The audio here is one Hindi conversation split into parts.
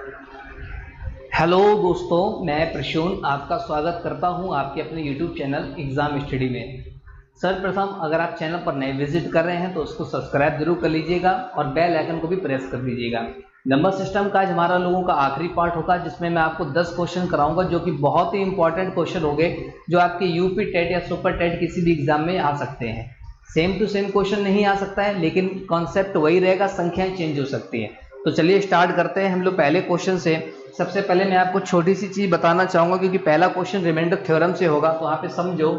हेलो दोस्तों, मैं प्रसून आपका स्वागत करता हूं आपके अपने YouTube चैनल एग्ज़ाम स्टडी में। सर्वप्रथम अगर आप चैनल पर नए विजिट कर रहे हैं तो उसको सब्सक्राइब जरूर कर लीजिएगा और बेल आइकन को भी प्रेस कर दीजिएगा। नंबर सिस्टम का आज हमारा लोगों का आखिरी पार्ट होगा जिसमें मैं आपको 10 क्वेश्चन कराऊंगा जो कि बहुत ही इंपॉर्टेंट क्वेश्चन होंगे जो आपके यूपी टेट या सुपर टेट किसी भी एग्जाम में आ सकते हैं। सेम टू सेम क्वेश्चन नहीं आ सकता है लेकिन कॉन्सेप्ट वही रहेगा, संख्याएं चेंज हो सकती हैं। तो चलिए स्टार्ट करते हैं हम लोग पहले क्वेश्चन से। सबसे पहले मैं आपको छोटी सी चीज बताना चाहूंगा क्योंकि पहला क्वेश्चन रिमाइंडर थ्योरम से होगा, तो वहां पे समझो।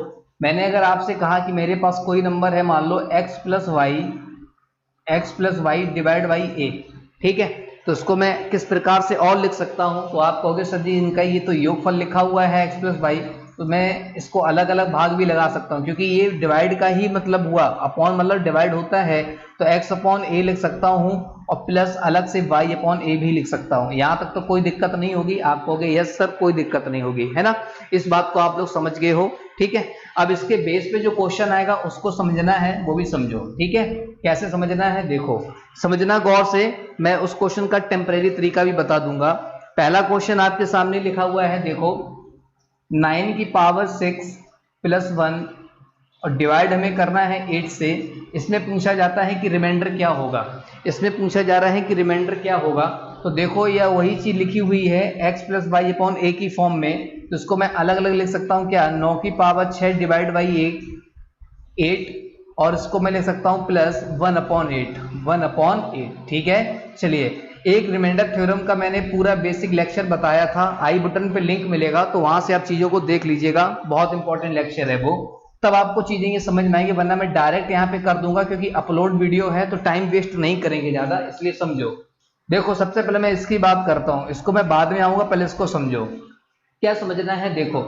मैंने अगर आपसे कहा कि मेरे पास कोई नंबर है, मान लो x plus y divide by a, ठीक है, तो इसको मैं किस प्रकार से और लिख सकता हूं? तो आप कहोगे सर जी इनका ये तो योगफल लिखा हुआ है x प्लस वाई, तो मैं इसको अलग अलग भाग भी लगा सकता हूं क्योंकि ये डिवाइड का ही मतलब हुआ, अपॉन मतलब डिवाइड होता है, तो x अपॉन ए लिख सकता हूं और प्लस अलग से y अपॉन ए भी लिख सकता हूं। यहां तक तो कोई दिक्कत नहीं होगी। आप कहोगे यस सर कोई दिक्कत नहीं होगी, है ना? इस बात को आप लोग समझ गए हो, ठीक है। अब इसके बेस पे जो क्वेश्चन आएगा उसको समझना है, वो भी समझो, ठीक है। कैसे समझना है देखो, समझना गौर से। मैं उस क्वेश्चन का टेम्परेरी तरीका भी बता दूंगा। पहला क्वेश्चन आपके सामने लिखा हुआ है, देखो 9 की पावर 6 प्लस 1 और डिवाइड हमें करना है 8 से। इसमें पूछा जाता है कि रिमाइंडर क्या होगा। इसमें पूछा जा रहा है कि रिमाइंडर क्या होगा। तो देखो यह वही चीज लिखी हुई है x प्लस वाई अपॉन ए की फॉर्म में, तो इसको मैं अलग अलग लिख सकता हूँ। क्या 9 की पावर 6 डिवाइड बाई 8 और इसको मैं लिख सकता हूँ प्लस 1 अपॉन 8, ठीक है। चलिए, एक रिमाइंडर थ्योरम का मैंने पूरा बेसिक लेक्चर बताया था, आई बटन पे लिंक मिलेगा तो वहां से आप चीजों को देख लीजिएगा। बहुत इंपॉर्टेंट लेक्चर है वो, तब आपको चीजें ये समझ में आएंगी, वरना मैं डायरेक्ट यहाँ पे कर दूंगा क्योंकि अपलोड वीडियो है तो टाइम वेस्ट नहीं करेंगे ज्यादा, इसलिए समझो। देखो सबसे पहले मैं इसकी बात करता हूँ, इसको मैं बाद में आऊंगा, पहले इसको समझो। क्या समझना है देखो,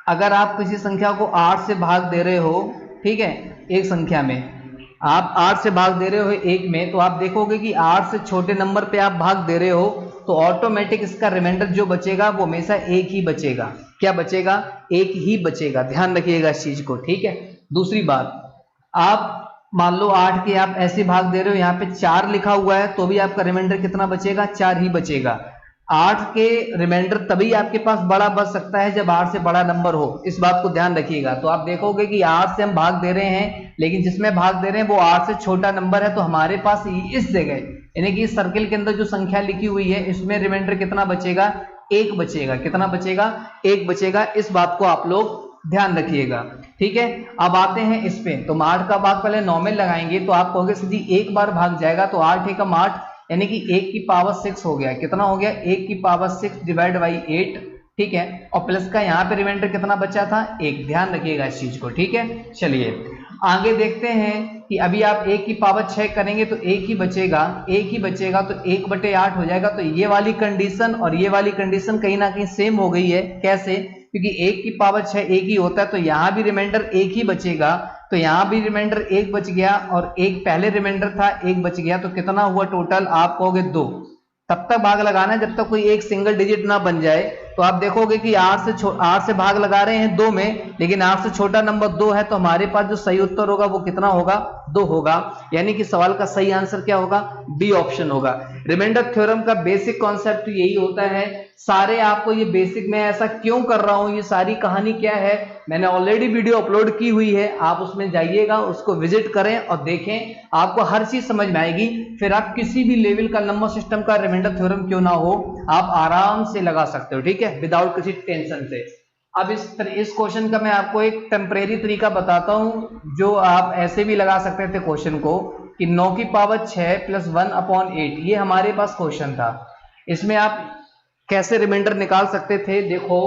अगर आप किसी संख्या को 8 से भाग दे रहे हो, ठीक है, एक संख्या में आप 8 से भाग दे रहे हो एक में, तो आप देखोगे कि 8 से छोटे नंबर पे आप भाग दे रहे हो तो ऑटोमेटिक इसका रिमाइंडर जो बचेगा वो हमेशा एक ही बचेगा। क्या बचेगा? एक ही बचेगा, ध्यान रखिएगा इस चीज को, ठीक है। दूसरी बात, आप मान लो 8 के आप ऐसे भाग दे रहे हो, यहाँ पे 4 लिखा हुआ है तो भी आपका रिमाइंडर कितना बचेगा? 4 ही बचेगा। 8 के रिमाइंडर तभी आपके पास बड़ा बच सकता है जब 8 से बड़ा नंबर हो, इस बात को ध्यान रखिएगा। तो आप देखोगे कि 8 से हम भाग दे रहे हैं लेकिन जिसमें भाग दे रहे हैं वो 8 से छोटा नंबर है, तो हमारे पास इस जगह यानी कि इस सर्किल के अंदर जो संख्या लिखी हुई है इसमें रिमाइंडर कितना बचेगा? 1 बचेगा। कितना बचेगा? 1 बचेगा। इस बात को आप लोग ध्यान रखिएगा, ठीक है। अब आते हैं इस पे, तो 8 का भाग पहले 9 में लगाएंगे तो आप कहोगे सीधी एक बार भाग जाएगा, तो 8 एकम 8 यानी कि 1 की पावर 6 हो गया। कितना हो गया? 1 की पावर 6 डिवाइड बाई 8, ठीक है। और प्लस का यहाँ पे रिमाइंडर कितना बचा था? 1। ध्यान रखिएगा इस चीज को, ठीक है। चलिए आगे देखते हैं कि अभी आप 1 की पावर 6 करेंगे तो 1 ही बचेगा, 1 ही बचेगा, तो 1/8 हो जाएगा। तो ये वाली कंडीशन और ये वाली कंडीशन कहीं ना कहीं सेम हो गई है। कैसे? क्योंकि 1 की पावर 6 1 ही होता है, तो यहां भी रिमाइंडर 1 ही बचेगा, तो यहां भी रिमाइंडर 1 बच गया और एक पहले रिमाइंडर था 1 बच गया, तो कितना हुआ टोटल? आप कहोगे 2। तब तक भाग लगाना है जब तक कोई एक सिंगल डिजिट ना बन जाए। तो आप देखोगे कि 8 से भाग लगा रहे हैं 2 में, लेकिन 8 से छोटा नंबर 2 है, तो हमारे पास जो सही उत्तर होगा वो कितना होगा? 2 होगा। यानी कि सवाल का सही आंसर क्या होगा? बी ऑप्शन होगा। रिमाइंडर थ्योरम का बेसिक कॉन्सेप्ट यही होता है। सारे आपको ये बेसिक में ऐसा क्यों कर रहा हूं, ये सारी कहानी क्या है, मैंने ऑलरेडी वीडियो अपलोड की हुई है, आप उसमें जाइएगा, उसको विजिट करें और देखें, आपको हर चीज समझ में आएगी। फिर आप किसी भी लेवल का नंबर सिस्टम का रिमाइंडर थ्योरम क्यों ना हो, आप आराम से लगा सकते हो, ठीक है, विदाउट किसी टेंशन से। अब इस क्वेश्चन का मैं आपको एक टेम्परेरी तरीका बताता हूं जो आप ऐसे भी लगा सकते थे क्वेश्चन को, कि 9 की पावर 6 प्लस 1/8, ये हमारे पास क्वेश्चन था। इसमें आप कैसे रिमाइंडर निकाल सकते थे? देखो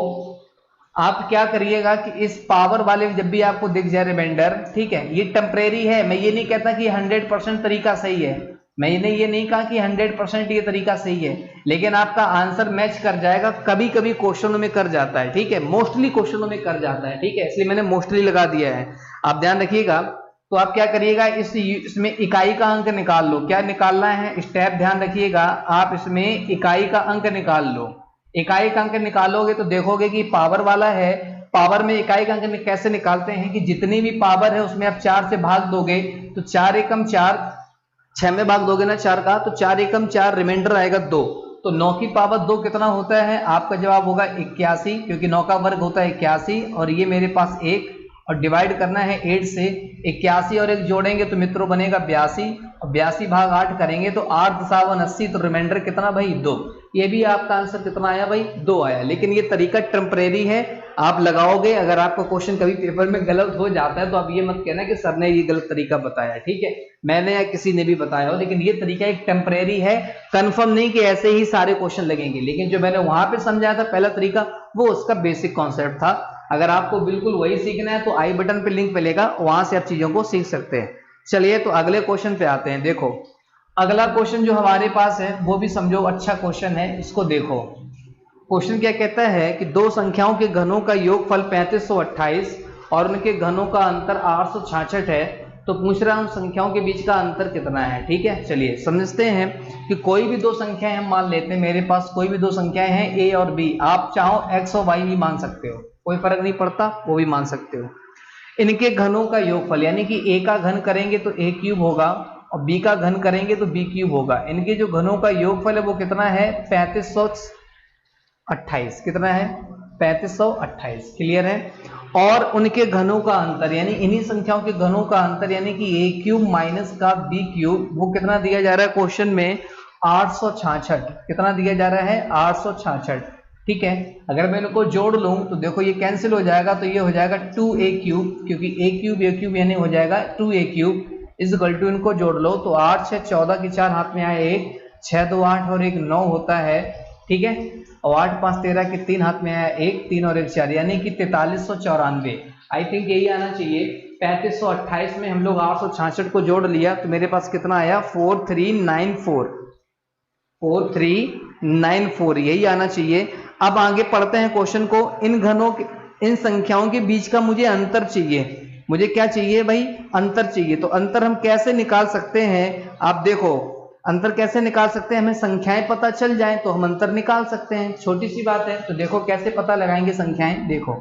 आप क्या करिएगा कि इस पावर वाले जब भी आपको दिख जाए रिमाइंडर, ठीक है, ये टेम्परेरी है, मैं ये नहीं कहता कि 100% तरीका सही है, मैंने ये नहीं कहा कि 100% ये तरीका सही है, लेकिन आपका आंसर मैच कर जाएगा। कभी कभी क्वेश्चनों में कर जाता है, ठीक है, मोस्टली क्वेश्चनों में कर जाता है, ठीक है, इसलिए मैंने मोस्टली लगा दिया है, आप ध्यान रखिएगा। तो आप क्या करिएगा, इसमें इकाई का अंक निकाल लो। क्या निकालना है? स्टेप ध्यान रखिएगा, आप इसमें इकाई का अंक निकाल लो। इकाई का अंक निकालोगे तो देखोगे कि पावर वाला है, पावर में इकाई का अंक कैसे निकालते हैं कि जितनी भी पावर है उसमें आप 4 से भाग दोगे, तो 4 एकम 4, 6 में भाग दोगे ना 4 का, तो 4 एकम 4, रिमाइंडर आएगा 2, तो 9 की पावर 2 कितना होता है? आपका जवाब होगा 81, क्योंकि 9 का वर्ग होता है 81 और ये मेरे पास 1 और डिवाइड करना है 8 से। 81 और 1 जोड़ेंगे तो मित्रों बनेगा 82 और 82 भाग 8 करेंगे तो 8 दूनी 80, तो रिमाइंडर कितना भाई 2। ये भी आपका आंसर कितना आया भाई? 2 आया। लेकिन ये तरीका टेम्परेरी है, आप लगाओगे। अगर आपका क्वेश्चन कभी पेपर में गलत हो जाता है तो आप ये मत कहना कि सर ने ये गलत तरीका बताया, ठीक है, मैंने या किसी ने भी बताया हो, लेकिन ये तरीका एक टेम्परेरी है, कंफर्म नहीं कि ऐसे ही सारे क्वेश्चन लगेंगे। लेकिन जो मैंने वहां पे समझाया था पहला तरीका, वो उसका बेसिक कॉन्सेप्ट था। अगर आपको बिल्कुल वही सीखना है तो आई बटन पे लिंक मिलेगा, वहां से आप चीजों को सीख सकते हैं। चलिए तो अगले क्वेश्चन पे आते हैं। देखो अगला क्वेश्चन जो हमारे पास है वो भी समझो अच्छा क्वेश्चन है, इसको देखो। क्वेश्चन क्या कहता है कि दो संख्याओं के घनों का योगफल 3528 और उनके घनों का अंतर 866 है, तो पूछ रहा हूं संख्याओं के बीच का अंतर कितना है। ठीक है, चलिए समझते हैं कि कोई भी दो संख्याएं हम मान लेते हैं, मेरे पास कोई भी दो संख्याएं हैं ए और बी, आप चाहो एक्स और वाई भी मान सकते हो, कोई फर्क नहीं पड़ता, वो भी मान सकते हो। इनके घनों का योगफल यानी कि ए का घन करेंगे तो ए क्यूब होगा और बी का घन करेंगे तो बी क्यूब होगा। इनके जो घनों का योगफल है वो कितना है? 3528। कितना है? 3528। क्लियर है। और उनके घनों का अंतर यानी इन्हीं संख्याओं के घनों का अंतर यानी कि ए क्यूब माइनस का बी क्यूब, वो कितना दिया जा रहा है क्वेश्चन में? 866। कितना दिया जा रहा है? 866। ठीक है, अगर मैं इनको जोड़ लूं तो देखो ये कैंसिल हो जाएगा, तो ये हो जाएगा 2a क्यूब, क्योंकि a क्यूब यानी हो जाएगा 2a cube is equal to, इनको जोड़ लो तो 8 6 14 की 4 हाथ में आए 1, 6 2 8 और 1 9 होता है। ठीक है, और 8 5 13 के 3 हाथ में आया 1, 3 और 1 4, यानी कि 4394। आई थिंक यही आना चाहिए। 3528 में हम लोग 866 को जोड़ लिया तो मेरे पास कितना आया? 4394। 4394 यही आना चाहिए। अब आगे पढ़ते हैं क्वेश्चन को। इन घनों के, इन संख्याओं के बीच का मुझे अंतर चाहिए। मुझे क्या चाहिए भाई? अंतर चाहिए। तो अंतर हम कैसे निकाल सकते हैं? आप देखो अंतर कैसे निकाल सकते हैं, हमें संख्याएं पता चल जाए तो हम अंतर निकाल सकते हैं, छोटी सी बात है। तो देखो कैसे पता लगाएंगे संख्याएं। देखो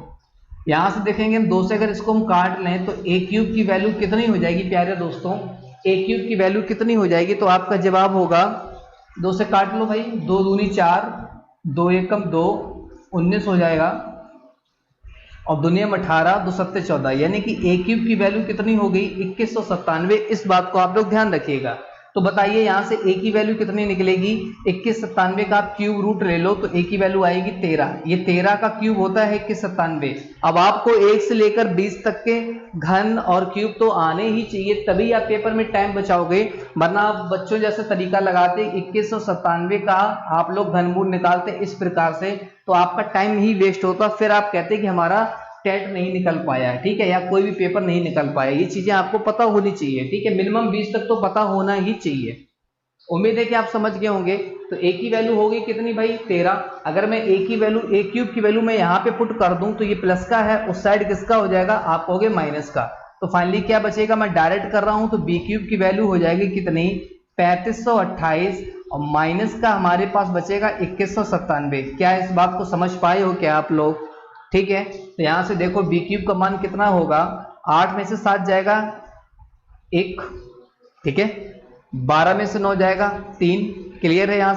यहां से देखेंगे हम 2 से अगर इसको हम काट लें तो ए क्यूब की वैल्यू कितनी हो जाएगी प्यारे दोस्तों? ए क्यूब की वैल्यू कितनी हो जाएगी? तो आपका जवाब होगा 2 से काट लो भाई, 2 दूनी 4, 2 एकम 2, 19 हो जाएगा और दुनिया में 18, 2 सत्ते 14, यानी कि ए क्यूब की वैल्यू कितनी हो गई? 2197। इस बात को आप लोग ध्यान रखिएगा। तो बताइए यहां से ए की वैल्यू कितनी निकलेगी? 2197 का आप क्यूब रूट ले लो तो ए की वैल्यू आएगी 13। ये 13 का क्यूब होता है 2197। अब आपको 1 से लेकर 20 तक के घन और क्यूब तो आने ही चाहिए, तभी आप पेपर में टाइम बचाओगे, वरना आप बच्चों जैसे तरीका लगाते 2197 का आप लोग घनमूल निकालते इस प्रकार से तो आपका टाइम ही वेस्ट होता, फिर आप कहते कि हमारा टेट नहीं निकल पाया है, ठीक है, या कोई भी पेपर नहीं निकल पाया। ये चीजें आपको पता होनी चाहिए, ठीक है, मिनिमम 20 तक तो पता होना ही चाहिए। उम्मीद है कि आप समझ गए होंगे। तो ए की वैल्यू होगी कितनी भाई? 13। अगर मैं ए की वैल्यू, ए क्यूब की वैल्यू मैं यहाँ पे पुट कर दूं तो ये प्लस का है, उस साइड किसका हो जाएगा? आप कहोगे माइनस का। तो फाइनली क्या बचेगा? मैं डायरेक्ट कर रहा हूं तो बी क्यूब की वैल्यू हो जाएगी कितनी? 3528 और माइनस का हमारे पास बचेगा 2197। क्या इस बात को समझ पाए हो क्या आप लोग? ठीक है, तो यहां से देखो बी क्यूब का मान कितना होगा? 8 में से 7 जाएगा 1, ठीक है, 12 में से 9 जाएगा 3। क्लियर है? यहां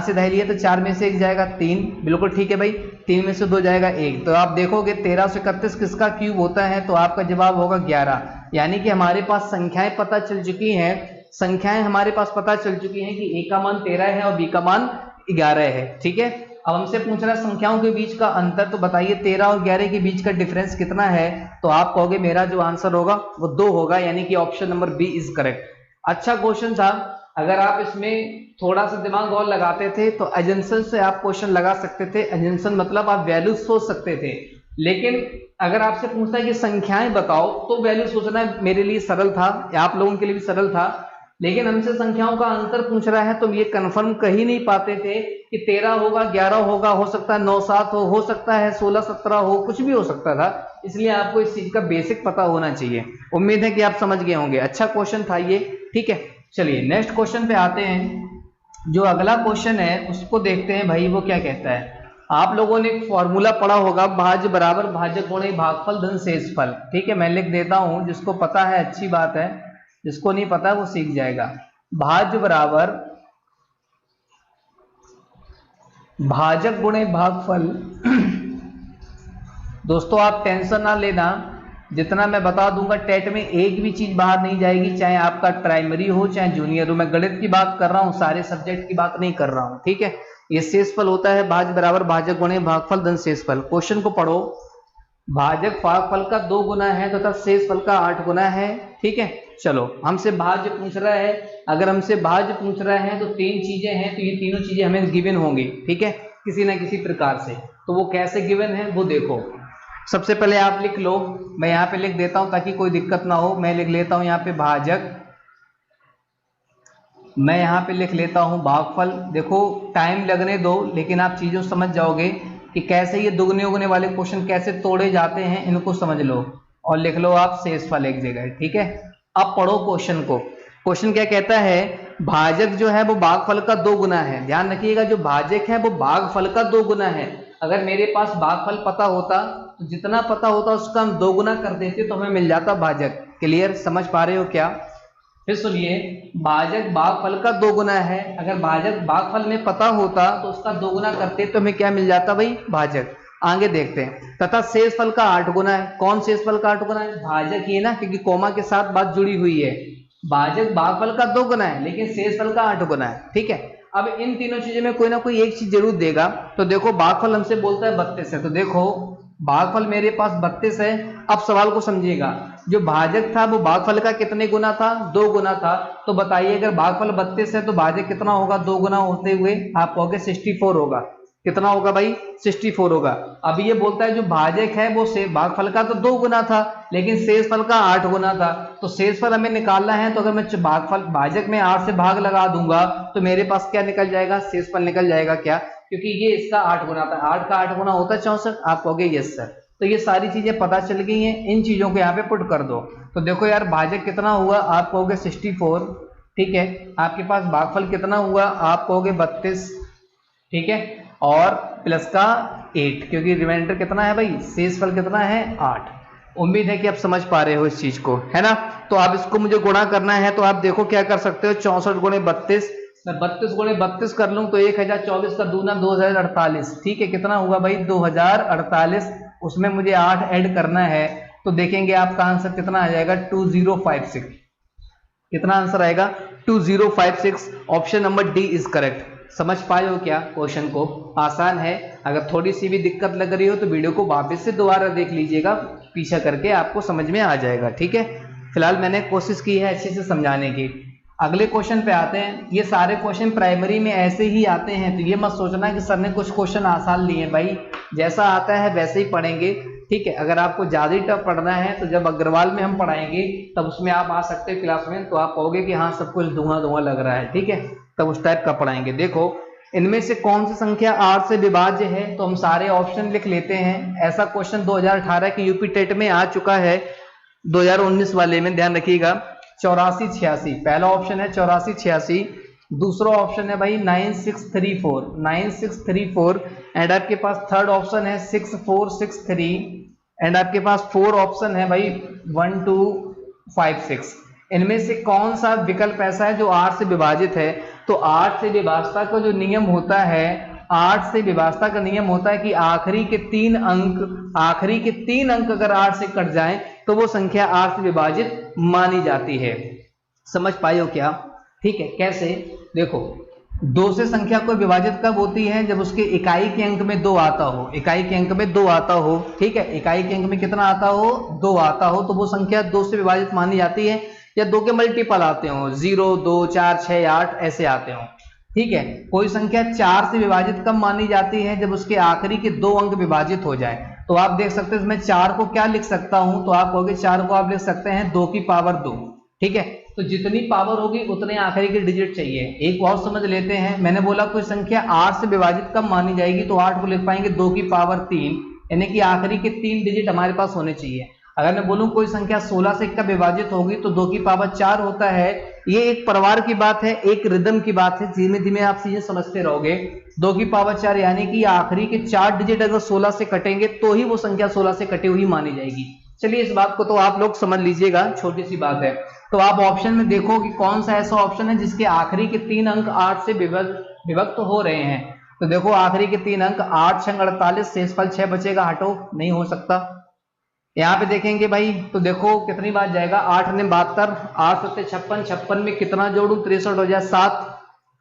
से दहलिए तो 4 में से 1 जाएगा 3, बिल्कुल ठीक है भाई। 3 में से 2 जाएगा 1, तो आप देखोगे 13 से 31 किसका क्यूब होता है? तो आपका जवाब होगा 11। यानी कि हमारे पास संख्याएं पता चल चुकी हैं, संख्याएं हमारे पास पता चल चुकी हैं कि ए का मान 13 है और बी का मान 11 है। ठीक है, अब हमसे पूछ रहा है संख्याओं के बीच का अंतर, तो बताइए 13 और 11 के बीच का डिफरेंस कितना है? तो आप कहोगे मेरा जो आंसर होगा वो 2 होगा, यानी कि option number B is correct. अच्छा क्वेश्चन था, अगर आप इसमें थोड़ा सा दिमाग और लगाते थे तो एजम्पशन से आप क्वेश्चन लगा सकते थे। एजम्पशन मतलब आप वैल्यू सोच सकते थे, लेकिन अगर आपसे पूछता है कि संख्याएं बताओ तो वैल्यू सोचना मेरे लिए सरल था, आप लोगों के लिए भी सरल था। लेकिन हमसे संख्याओं का अंतर पूछ रहा है तो ये कंफर्म कह ही नहीं पाते थे कि 13 होगा, 11 होगा, हो सकता है 9 7 हो सकता है 16 17 हो, कुछ भी हो सकता था। इसलिए आपको इस चीज का बेसिक पता होना चाहिए। उम्मीद है कि आप समझ गए होंगे। अच्छा क्वेश्चन था ये, ठीक है। चलिए नेक्स्ट क्वेश्चन पे आते हैं। जो अगला क्वेश्चन है उसको देखते हैं भाई, वो क्या कहता है। आप लोगों ने एक फॉर्मूला पढ़ा होगा, भाज्य बराबर भाज्य गुणे भागफल धन शेषफल। ठीक है, मैं लिख देता हूं, जिसको पता है अच्छी बात है, जिसको नहीं पता वो सीख जाएगा। भाज्य बराबर भाजक गुणे भागफल। दोस्तों आप टेंशन ना लेना, जितना मैं बता दूंगा टेट में एक भी चीज बाहर नहीं जाएगी, चाहे आपका प्राइमरी हो चाहे जूनियर हो। मैं गणित की बात कर रहा हूँ, सारे सब्जेक्ट की बात नहीं कर रहा हूँ, ठीक है। ये शेषफल होता है भाज्य बराबर भाजक गुणे भागफल धन शेषफल। क्वेश्चन को पढ़ो, भाजक भागफल का 2 गुना है तथा शेषफल का 8 गुना है, ठीक है। चलो हमसे भाज्य पूछ रहा है, अगर हमसे भाज्य पूछ रहा है तो 3 चीजें हैं, तो ये तीनों चीजें हमें गिवन होंगी, ठीक है, किसी ना किसी प्रकार से। तो वो कैसे गिवन है वो देखो। सबसे पहले आप लिख लो, मैं यहाँ पे लिख देता हूं ताकि कोई दिक्कत ना हो। मैं लिख लेता हूं यहाँ पे भाजक, मैं यहाँ पे लिख लेता हूं भागफल। देखो टाइम लगने दो, लेकिन आप चीजों समझ जाओगे कि कैसे ये दुगने उगने वाले क्वेश्चन कैसे तोड़े जाते हैं, इनको समझ लो। और लिख लो आप शेषफल एक जगह, ठीक है। अब पढ़ो क्वेश्चन को। क्वेश्चन क्या कहता है, भाजक जो है वो भागफल का 2 गुना है। ध्यान रखिएगा, जो भाजक है वो भागफल का 2 गुना है। अगर मेरे पास भागफल पता होता तो जितना पता होता उसका हम 2 गुना कर देते तो हमें मिल जाता भाजक। क्लियर, समझ पा रहे हो क्या? फिर सुनिए, भाजक भागफल का 2 गुना है। अगर भाजक भागफल में पता होता तो उसका 2 गुना करते तो हमें क्या मिल जाता भाई, भाजक। आगे देखते हैं, तथा शेषफल का 8 गुना है। कौन शेषफल का 8 गुना है? भाजक ही है ना, क्योंकि कोमा के साथ बात जुड़ी हुई है। भाजक भागफल का 2 गुना है लेकिन शेषफल का 8 गुना है, ठीक है। अब इन तीनों चीजों में कोई ना कोई एक चीज जरूर देगा। तो देखो भागफल हमसे बोलता है 32 है, तो देखो भागफल मेरे पास 32 है। अब सवाल को समझिएगा, जो भाजक था वो भागफल का कितने गुना था? 2 गुना था। तो बताइए अगर भागफल 32 है तो भाजक कितना होगा 2 गुना होते हुए? आप कहोगे 64 होगा। कितना होगा भाई? 64 होगा। अभी ये बोलता है जो भाजक है वो से भागफल का तो 2 गुना था लेकिन शेषफल का 8 गुना था। तो शेषफल हमें निकालना है, तो अगर मैं भागफल भाजक में 8 से भाग लगा दूंगा तो मेरे पास क्या निकल जाएगा? शेषफल निकल जाएगा। क्या? क्योंकि ये इसका 8 गुना था। 8 का 8 गुना होता है 64। आप कहोगे यस सर। तो ये सारी चीजें पता चल गई हैं, इन चीजों को यहाँ पे पुट कर दो। तो देखो यार भाजक कितना हुआ? आप कहोगे 64, ठीक है। आपके पास भागफल कितना हुआ? आप कहोगे 32, ठीक है, और प्लस का 8, क्योंकि रिमाइंडर कितना है भाई? शेषफल कितना है? 8। उम्मीद है कि आप समझ पा रहे हो इस चीज को, है ना। तो आप इसको मुझे गुणा करना है, तो आप देखो क्या कर सकते हो, 64 गुणे 32। मैं 32 गुणे 32 कर लूं तो 1024 का दूना 2048, ठीक है। कितना हुआ भाई? 2048। उसमें मुझे 8 ऐड करना है, तो देखेंगे आपका आंसर कितना आ जाएगा? 2056। कितना आंसर आएगा? 2056। Option number D is correct. समझ पाए हो क्या क्वेश्चन को? आसान है। अगर थोड़ी सी भी दिक्कत लग रही हो तो वीडियो को वापस से दोबारा देख लीजिएगा, पीछा करके आपको समझ में आ जाएगा, ठीक है। फिलहाल मैंने कोशिश की है अच्छे से समझाने की। अगले क्वेश्चन पे आते हैं। ये सारे क्वेश्चन प्राइमरी में ऐसे ही आते हैं, तो ये मत सोचना कि सर ने कुछ क्वेश्चन आसान लिए हैं। भाई जैसा आता है वैसे ही पढ़ेंगे, ठीक है। अगर आपको ज्यादा टफ पढ़ना है तो जब अग्रवाल में हम पढ़ाएंगे तब उसमें आप आ सकते हैं क्लास में, तो आप कहोगे कि हाँ सब कुछ धुआं धुआं लग रहा है, ठीक है। तब उस टाइप का पढ़ाएंगे। देखो इनमें से कौन सी संख्या 8 से विभाज्य है? तो हम सारे ऑप्शन लिख लेते हैं। ऐसा क्वेश्चन 2018 के यूपी टेट में आ चुका है, 2019 वाले में ध्यान रखिएगा। 8486 पहला ऑप्शन है, 8486। दूसरा ऑप्शन है भाई 9634 एंड आपके पास थर्ड ऑप्शन है 6463 एंड आपके पास 4 ऑप्शन है भाई 1256। इनमें से कौन सा विकल्प ऐसा है जो 8 से विभाजित है? तो 8 से विभाजता का जो नियम होता है, 8 से विभाजता का नियम होता है कि आखिरी के 3 अंक अगर 8 से कट जाएं तो वो संख्या 8 से विभाजित मानी जाती है। समझ पाए हो क्या? ठीक है। कैसे? देखो 2 से संख्या को विभाजित कब होती है? जब उसके इकाई के अंक में 2 आता हो। इकाई के अंक में 2 आता हो, ठीक है। इकाई के अंक में कितना आता हो? 2 आता हो, तो वो संख्या 2 से विभाजित मानी जाती है। या 2 के मल्टीपल आते हो, 0, 2, 4, 6, 8 ऐसे आते हो, ठीक है। कोई संख्या 4 से विभाजित कब मानी जाती है? जब उसके आखिरी के 2 अंक विभाजित हो जाए। तो आप देख सकते हैं इसमें 4 को क्या लिख सकता हूं? तो आप कहोगे 4 को आप लिख सकते हैं 2 की पावर 2, ठीक है। तो जितनी पावर होगी उतने आखिरी के डिजिट चाहिए। एक और समझ लेते हैं, मैंने बोला कोई संख्या 8 से विभाजित कब मानी जाएगी? तो 8 को लिख पाएंगे 2 की पावर 3, यानी कि आखिरी के 3 डिजिट हमारे पास होने चाहिए। अगर मैं बोलूं कोई संख्या 16 से कब विभाजित होगी तो 2 की पावर 4 होता है। ये एक परिवार की बात है, एक रिदम की बात है, धीमे धीमे आप चीजें समझते रहोगे। 2 की पावर 4 यानी कि आखिरी के 4 डिजिट अगर 16 से कटेंगे तो ही वो संख्या 16 से कटी हुई मानी जाएगी। चलिए इस बात को तो आप लोग समझ लीजिएगा, छोटी सी बात है। तो आप ऑप्शन में देखो कि कौन सा ऐसा ऑप्शन है जिसके आखिरी के 3 अंक 8 से विभक्त हो रहे हैं। तो देखो आखिरी के 3 अंक 8 6 48, शेषफल 6 बचेगा, हटो, नहीं हो सकता। यहाँ पे देखेंगे भाई तो देखो कितनी बार जाएगा, 8 ने 72, 8 सत्ते 56, 56 में कितना जोड़ू, 63 हो जाए 7,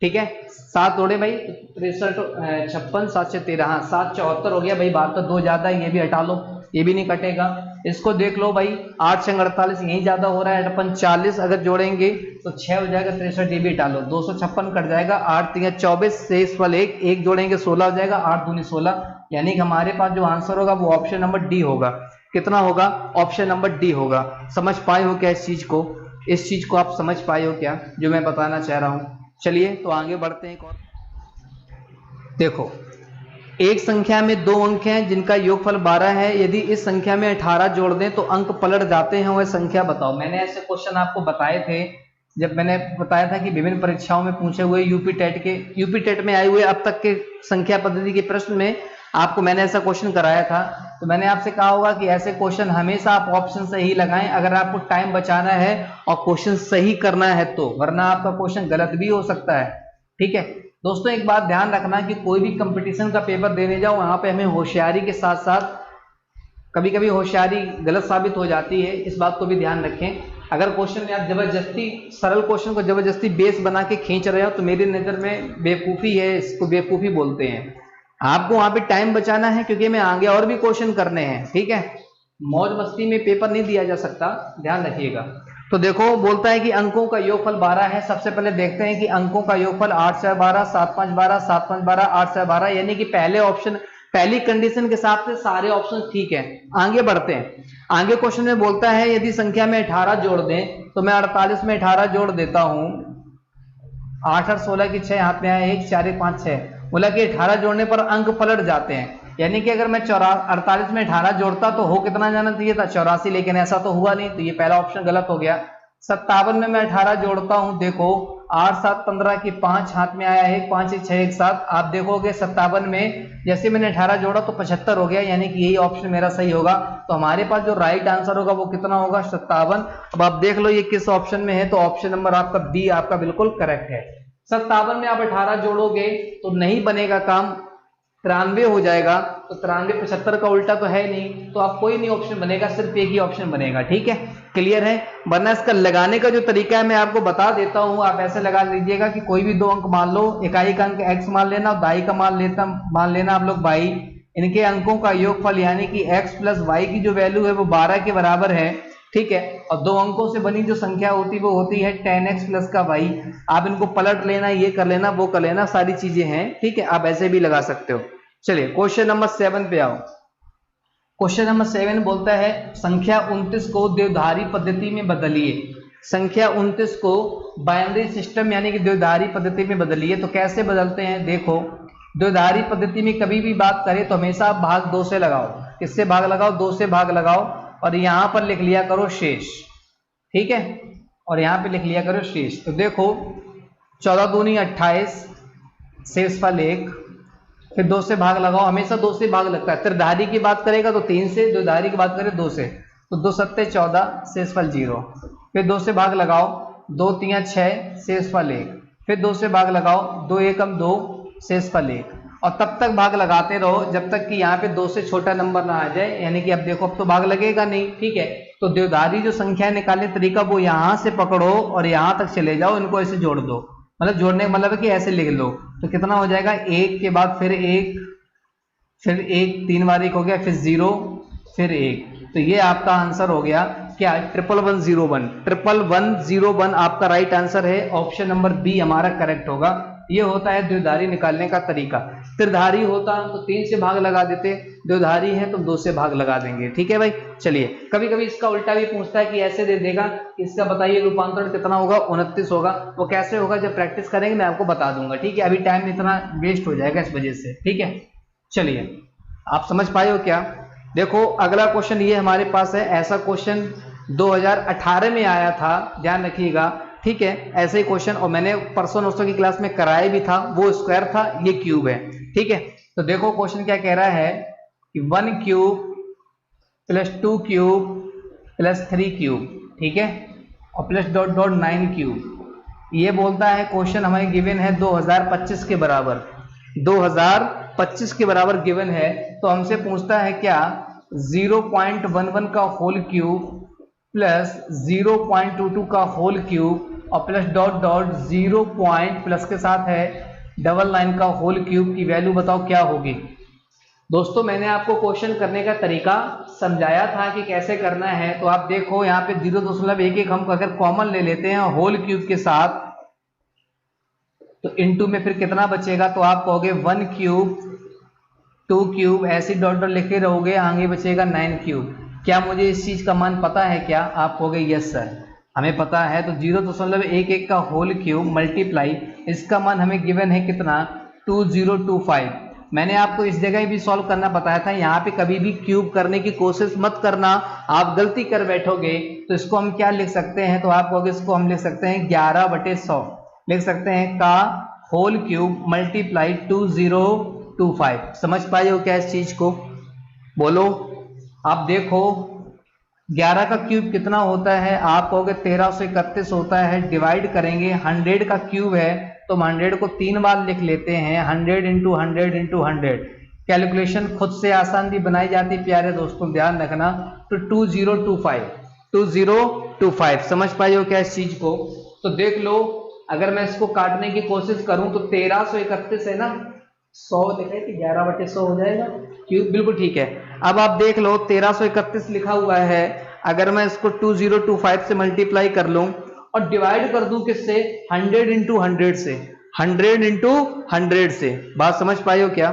ठीक है 7 जोड़े भाई, 63 56 7 से 13, हाँ 7 74 हो गया भाई, बात तो 2 ज्यादा है, ये भी हटा लो, ये भी नहीं कटेगा। इसको देख लो भाई 8 6 48, यही ज्यादा हो रहा है, 40 अगर जोड़ेंगे तो 6 हो जाएगा, 63 ये भी हटा लो, 256 कट जाएगा, 8 3 24, शेषफल 1 जोड़ेंगे 16 हो जाएगा, 8 दूनी 16, यानी कि हमारे पास जो आंसर होगा वो ऑप्शन नंबर डी होगा। कितना होगा, ऑप्शन नंबर डी होगा। समझ पाए हो क्या इस चीज को, इस चीज को आप समझ पाए हो क्या जो मैं बताना चाह रहा हूं। चलिए तो आगे बढ़ते हैं। और देखो एक संख्या में 2 अंक हैं जिनका योगफल 12 है, यदि इस संख्या में 18 जोड़ दें तो अंक पलट जाते हैं, वह संख्या बताओ। मैंने ऐसे क्वेश्चन आपको बताए थे जब मैंने बताया था कि विभिन्न परीक्षाओं में पूछे हुए यूपी टेट में आए हुए अब तक के संख्या पद्धति के प्रश्न में आपको मैंने ऐसा क्वेश्चन कराया था। तो मैंने आपसे कहा होगा कि ऐसे क्वेश्चन हमेशा आप ऑप्शन सही लगाएं अगर आपको टाइम बचाना है और क्वेश्चन सही करना है तो, वरना आपका क्वेश्चन गलत भी हो सकता है। ठीक है दोस्तों, एक बात ध्यान रखना कि कोई भी कंपटीशन का पेपर देने जाओ वहां पे हमें होशियारी के साथ साथ कभी कभी होशियारी गलत साबित हो जाती है, इस बात को भी ध्यान रखें। अगर क्वेश्चन में आप जबरदस्ती सरल क्वेश्चन को जबरदस्ती बेस बना के खींच रहे हो तो मेरी नजर में बेवकूफ़ी है, इसको बेवकूफ़ी बोलते हैं। आपको वहां पे टाइम बचाना है क्योंकि मैं आगे और भी क्वेश्चन करने हैं, ठीक है, मौज मस्ती में पेपर नहीं दिया जा सकता, ध्यान रखिएगा। तो देखो बोलता है कि अंकों का योगफल 12 है। सबसे पहले देखते हैं कि अंकों का योगफल 8 से 12, 7 5 12, 7 5 12, 8 से 12, यानी कि पहले ऑप्शन पहली कंडीशन के हिसाब से सारे ऑप्शन ठीक है। आगे बढ़ते हैं, आगे क्वेश्चन में बोलता है यदि संख्या में 18 जोड़ दें तो मैं 48 में 18 जोड़ देता हूं, 8 और 16 की 6 हाथ में आया, 1 4 1 5 6, बोला कि 18 जोड़ने पर अंक पलट जाते हैं, यानी कि अगर मैं 48 में 18 जोड़ता तो हो कितना जाना चाहिए था, 84, लेकिन ऐसा तो हुआ नहीं, तो ये पहला ऑप्शन गलत हो गया। 57 में मैं 18 जोड़ता हूं, देखो 8 7 15 की 5 हाथ में आया, 1 5 1 6 1 7, आप देखोगे 57 में जैसे मैंने 18 जोड़ा तो 75 हो गया, यानी कि यही ऑप्शन मेरा सही होगा। तो हमारे पास जो राइट आंसर होगा वो कितना होगा, 57। अब आप देख लो ये किस ऑप्शन में है, तो ऑप्शन नंबर आपका बी आपका बिल्कुल करेक्ट है। 57 में आप 18 जोड़ोगे तो नहीं बनेगा काम, 93 हो जाएगा, तो 93 75 का उल्टा तो है नहीं, तो आप कोई नहीं ऑप्शन बनेगा, सिर्फ एक ही ऑप्शन बनेगा। ठीक है, क्लियर है। वरना इसका लगाने का जो तरीका है मैं आपको बता देता हूं, आप ऐसे लगा लीजिएगा कि कोई भी 2 अंक मान लो, इकाई का अंक x मान लेना और दाई का मान लेना आप लोग y, इनके अंकों का योगफल यानी कि x प्लस y की जो वैल्यू है वो 12 के बराबर है। ठीक है, और 2 अंकों से बनी जो संख्या होती है वो होती है 10x प्लस का y। आप इनको पलट लेना, ये कर लेना, वो कर लेना, सारी चीजें हैं। ठीक है, आप ऐसे भी लगा सकते हो। चलिए क्वेश्चन नंबर 7 पे आओ। क्वेश्चन नंबर 7 बोलता है संख्या 29 को द्विधारी पद्धति में बदलिए। संख्या 29 को बाइनरी सिस्टम यानी कि द्विधारी पद्धति में बदलिए। तो कैसे बदलते हैं, देखो द्विधारी पद्धति में कभी भी बात करें तो हमेशा आप भाग 2 से लगाओ। किससे भाग लगाओ, 2 से भाग लगाओ, और यहां पर लिख लिया करो शेष। ठीक है, और यहां पे लिख लिया करो शेष। तो देखो 14 दूनी 28, शेषफल 1, फिर 2 से भाग लगाओ, हमेशा 2 से भाग लगता है। त्रिधारी की बात करेगा तो 3 से, द्विधारी की बात करें 2 से, तो 2 सत्ते 14, शेषफल 0, फिर 2 से भाग लगाओ, 2 3 6, शेषफल 1, फिर 2 से भाग लगाओ, 2 1 2, शेषफल 1, और तब तक भाग लगाते रहो जब तक कि यहाँ पे 2 से छोटा नंबर ना आ जाए, यानी कि अब देखो अब तो भाग लगेगा नहीं। ठीक है, तो द्विधारी जो संख्या निकालने तरीका वो यहाँ से पकड़ो और यहाँ तक चले जाओ, इनको ऐसे जोड़ दो, मतलब जोड़ने का मतलब है कि ऐसे लिख लो। तो कितना हो जाएगा, 1 के बाद फिर 1, फिर 1 3 बार 1 हो गया, फिर 0, फिर 1। तो ये आपका आंसर हो गया क्या, 1101 1101 आपका राइट आंसर है। ऑप्शन नंबर बी हमारा करेक्ट होगा। ये होता है द्विधारी निकालने का तरीका। त्रिधारी होता तो 3 से भाग लगा देते, द्विधारी है तो 2 से भाग लगा देंगे। ठीक है भाई, चलिए कभी कभी इसका उल्टा भी पूछता है कि ऐसे दे देगा, इसका बताइए रूपांतरण कितना होगा, 29 होगा। वो कैसे होगा जब प्रैक्टिस करेंगे मैं आपको बता दूंगा। ठीक है, अभी टाइम इतना वेस्ट हो जाएगा इस वजह से। ठीक है, चलिए आप समझ पाए हो क्या। देखो अगला क्वेश्चन ये हमारे पास है, ऐसा क्वेश्चन 2018 में आया था, ध्यान रखिएगा। ठीक है, ऐसे ही क्वेश्चन, और मैंने परसों नोट्स की क्लास में कराया भी था। वो स्क्वायर था, ये क्यूब है। ठीक है, तो देखो क्वेश्चन क्या कह रहा है कि 1 cube plus 2 cube plus 3 cube, ठीक है, और प्लस डॉट डॉट 9 क्यूब। ये बोलता है क्वेश्चन हमें गिवन है 2025 के बराबर। 2025 के बराबर गिवन है। तो हमसे पूछता है क्या 0.11 का होल क्यूब प्लस 0.22 का होल क्यूब और plus dot dot 0 point plus के साथ है 99 का होल क्यूब की वैल्यू बताओ क्या होगी। दोस्तों मैंने आपको क्वेश्चन करने का तरीका समझाया था कि कैसे करना है। तो आप देखो यहाँ पे 0.11 हम अगर कॉमन ले लेते हैं होल क्यूब के साथ तो इनटू में फिर कितना बचेगा, तो आप कहोगे 1 क्यूब 2 क्यूब ऐसे डॉट डॉट लिखे रहोगे, आगे बचेगा 9 क्यूब। क्या मुझे इस चीज का मान पता है क्या? आप कहोगे यस सर हमें पता है। तो 0.11 का होल क्यूब मल्टीप्लाई इसका मान हमें गिवन है कितना 2025। मैंने आपको इस जगह भी सॉल्व करना बताया था, यहाँ पे कभी भी क्यूब करने की कोशिश मत करना, आप गलती कर बैठोगे। तो इसको हम क्या लिख सकते हैं, तो आप कहोगे इसको हम लिख सकते हैं 11/100 लिख सकते हैं का होल क्यूब मल्टीप्लाई 2025। समझ पाए हो क्या इस चीज को? बोलो। आप देखो 11 का क्यूब कितना होता है, आप कहोगे 1331 होता है। डिवाइड करेंगे 100 का क्यूब है तो हम 100 को 3 बार लिख लेते हैं, 100 इंटू 100 इंटू 100। कैलकुलेशन खुद से आसान भी बनाई जाती है प्यारे दोस्तों, ध्यान रखना। तो 2025 समझ पाए हो क्या इस चीज को? तो देख लो अगर मैं इसको काटने की कोशिश करूं तो 1331 है ना, 100 लिखे कि 11/100 हो जाएगा क्यूब, बिल्कुल ठीक है। अब आप देख लो 1331 लिखा हुआ है, अगर मैं इसको 2025 से मल्टीप्लाई कर लूं और डिवाइड कर दूं किससे 100 इंटू 100 से, 100 इंटू 100 से, बात समझ पाए हो क्या?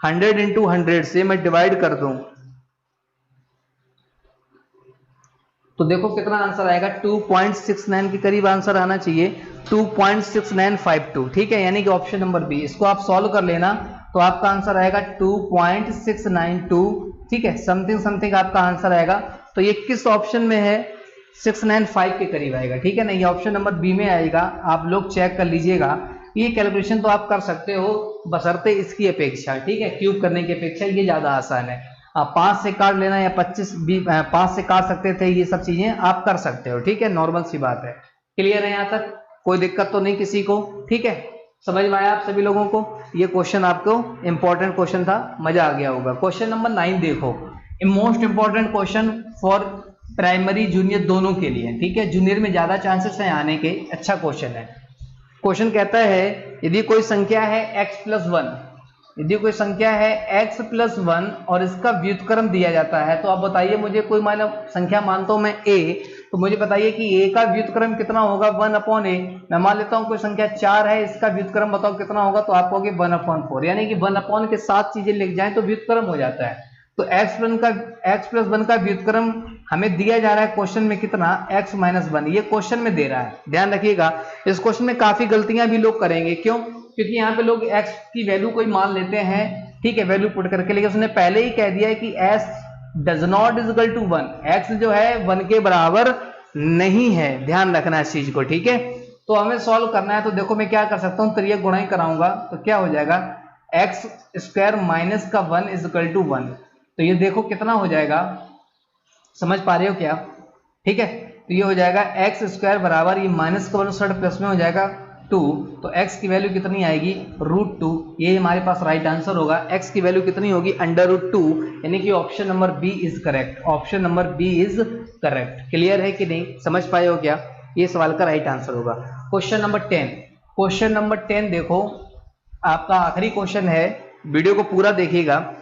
100 इंटू 100 से मैं डिवाइड कर दूं तो देखो कितना आंसर आएगा 2.69 के करीब आंसर आना चाहिए, 2.6952। ठीक है, यानी कि ऑप्शन नंबर बी। इसको आप सॉल्व कर लेना तो आपका आंसर आएगा 2.692। ठीक है, समथिंग आपका आंसर आएगा। तो ये किस ऑप्शन में है? 695 के करीब आएगा। ठीक है ना, ये ऑप्शन नंबर बी में आएगा। आप लोग चेक कर लीजिएगा। ये कैलकुलेशन तो आप कर सकते हो बशर्ते इसकी अपेक्षा, ठीक है, क्यूब करने की अपेक्षा ये ज्यादा आसान है। आप 5 से काट लेना या 5 से काट सकते थे, ये सब चीजें आप कर सकते हो। ठीक है, नॉर्मल सी बात है। क्लियर है यहाँ तक? कोई दिक्कत तो नहीं किसी को? ठीक है, समझ में आया आप सभी लोगों को? ये क्वेश्चन आपको इंपॉर्टेंट क्वेश्चन था, मजा आ गया होगा। क्वेश्चन नंबर 9 देखो, most important question for primary junior दोनों के लिए। ठीक है, जूनियर में ज्यादा चांसेस है आने के, अच्छा क्वेश्चन है। क्वेश्चन कहता है यदि कोई संख्या है x+1, यदि कोई संख्या है x+1 और इसका व्युत्क्रम दिया जाता है, तो आप बताइए मुझे, कोई मान संख्या मानता हूं मैं a, तो मुझे बताइए कि a का व्युत्क्रम कितना होगा 1/a। मैं मान लेता हूं कोई संख्या 4 है, इसका व्युत्क्रम बताओ कितना होगा, तो आप कहोगे 1/4, यानी कि 1/, के साथ चीजें लिख जाएं तो व्युत्क्रम हो जाता है। तो x+1 का व्युत्क्रम हमें दिया जा रहा है क्वेश्चन में कितना, x-1, ये क्वेश्चन में दे रहा है। ध्यान रखिएगा, इस क्वेश्चन में काफी गलतियां भी लोग करेंगे। क्यों? क्योंकि यहाँ पे लोग x की वैल्यू कोई मान लेते हैं, ठीक है, वैल्यू पुट करके, लेकिन उसने पहले ही कह दिया है कि s does not equal to 1, x जो है 1 के बराबर नहीं है। ध्यान रखना इस चीज को। ठीक है, तो हमें सॉल्व करना है। तो देखो मैं क्या कर सकता हूँ, त्रियक गुणाई कराऊंगा तो क्या हो जाएगा, x² माइनस का 1 इज इक्वल टू 1। तो ये देखो कितना हो जाएगा, समझ पा रहे हो क्या? ठीक है, तो ये हो जाएगा x² बराबर, ये माइनस का 1 प्लस में हो जाएगा 2, तो x की वैल्यू कितनी आएगी √2। ये हमारे पास राइट आंसर होगा। x की वैल्यू कितनी होगी √2, यानी कि option number B is correct. Option number B is correct. Clear है कि नहीं? समझ पाए हो क्या? ये सवाल का राइट आंसर होगा। क्वेश्चन नंबर 10, क्वेश्चन नंबर 10 देखो, आपका आखिरी क्वेश्चन है, वीडियो को पूरा देखिएगा।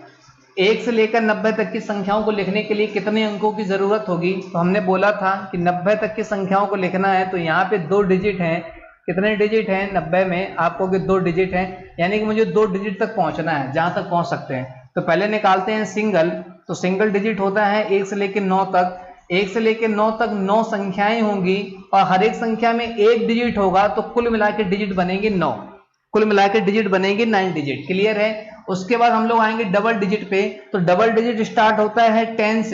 1 से लेकर 90 तक की संख्याओं को लिखने के लिए कितने अंकों की जरूरत होगी? तो हमने बोला था कि 90 तक की संख्याओं को लिखना है तो यहाँ पे 2 डिजिट हैं। कितने डिजिट हैं 90 में? आपको 2 डिजिट हैं, यानी कि मुझे 2 डिजिट तक पहुंचना है, जहां तक पहुंच सकते हैं। तो पहले निकालते हैं सिंगल, तो सिंगल डिजिट होता है 1 से लेकर 9 तक। 1 से लेकर 9 तक 9 संख्याएं होंगी और हर एक संख्या में 1 डिजिट होगा, तो कुल मिलाकर डिजिट बनेंगे 9, कुल मिलाकर डिजिट बनेंगे 9 डिजिट। क्लियर है? उसके बाद हम लोग आएंगे डबल डिजिट पे। तो डबल डिजिट स्टार्ट होता है 10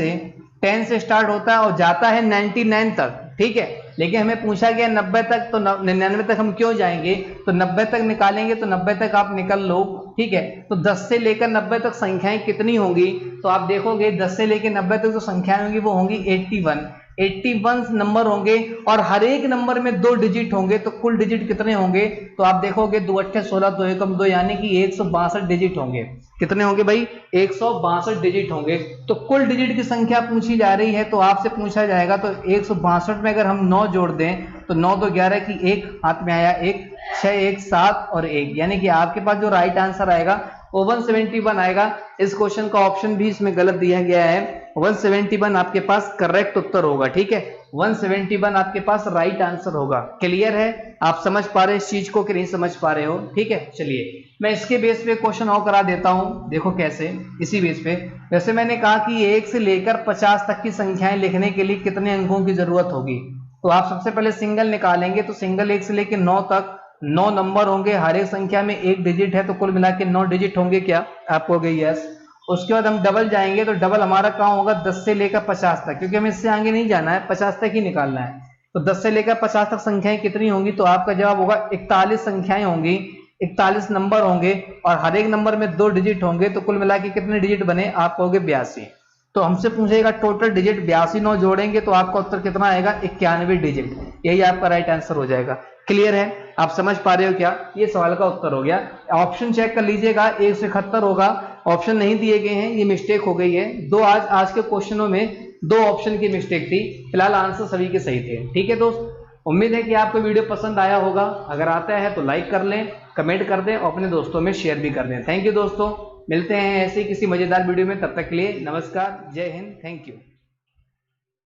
से स्टार्ट होता है और जाता है 99 तक। ठीक है, लेकिन हमें पूछा गया 90 तक, तो 99 तक हम क्यों जाएंगे? तो 90 तक निकालेंगे तो 90 तक आप निकल लो। ठीक है, तो 10 से लेकर 90 तक संख्याएं कितनी होंगी? तो आप देखोगे 10 से लेकर 90 तक जो संख्याएं होंगी वो होंगी 81, 81 नंबर होंगे और हर एक नंबर में 2 डिजिट होंगे, तो कुल डिजिट कितने होंगे? तो आप देखोगे 2 8 16 2 एकम 2 यानी कि 162 डिजिट होंगे। कितने होंगे भाई? 162 डिजिट होंगे। तो कुल डिजिट की संख्या पूछी जा रही है, तो आपसे पूछा जाएगा तो 162 में अगर हम 9 जोड़ दें तो 9 2 11 की 1 हाथ में आया, 1 6 1 7 और 1, यानी कि आपके पास जो राइट आंसर आएगा वो 171 आएगा। इस क्वेश्चन का ऑप्शन भी इसमें गलत दिया गया है, 171 आपके पास करेक्ट उत्तर होगा। ठीक है, 171 आपके पास राइट आंसर होगा। क्लियर है? आप समझ पा रहे हैं इस चीज को कि नहीं समझ पा रहे हो? ठीक है, चलिए मैं इसके बेस पे क्वेश्चन और करा देता हूं। देखो कैसे, इसी बेस पे। वैसे मैंने कहा कि 1 से लेकर 50 तक की संख्याएं लिखने के लिए कितने अंकों की जरूरत होगी, तो आप सबसे पहले सिंगल निकालेंगे। तो सिंगल 1 से लेकर 9 तक 9 नंबर होंगे, हर एक संख्या में 1 डिजिट है, तो कुल मिला के 9 डिजिट होंगे। क्या आपको हो गई? यस। उसके बाद हम डबल जाएंगे, तो डबल हमारा कहाँ होगा? 10 से लेकर 50 तक, क्योंकि हमें इससे आगे नहीं जाना है, 50 तक ही निकालना है। तो 10 से लेकर 50 तक संख्याएं कितनी होंगी? तो आपका जवाब होगा 41 संख्याएं होंगी, 41 नंबर होंगे और हर एक नंबर में 2 डिजिट होंगे, तो कुल मिला के कितने डिजिट बने? आप कहोगे 82। तो हमसे पूछेगा टोटल डिजिट 82, 9 जोड़ेंगे तो आपका उत्तर कितना आएगा? 91 डिजिट। यही आपका राइट आंसर हो जाएगा। क्लियर है? आप समझ पा रहे हो क्या? ये सवाल का उत्तर हो गया। ऑप्शन चेक कर लीजिएगा, 1 से 71 होगा, ऑप्शन नहीं दिए गए हैं, ये मिस्टेक हो गई है। आज के क्वेश्चनों में 2 ऑप्शन की मिस्टेक थी, फिलहाल आंसर सभी के सही थे। ठीक है दोस्त, उम्मीद है कि आपको वीडियो पसंद आया होगा। अगर आता है तो लाइक कर लें, कमेंट कर दें और अपने दोस्तों में शेयर भी कर दें। थैंक यू दोस्तों, मिलते हैं ऐसे किसी मजेदार वीडियो में, तब तक के लिए नमस्कार, जय हिंद, थैंक यू।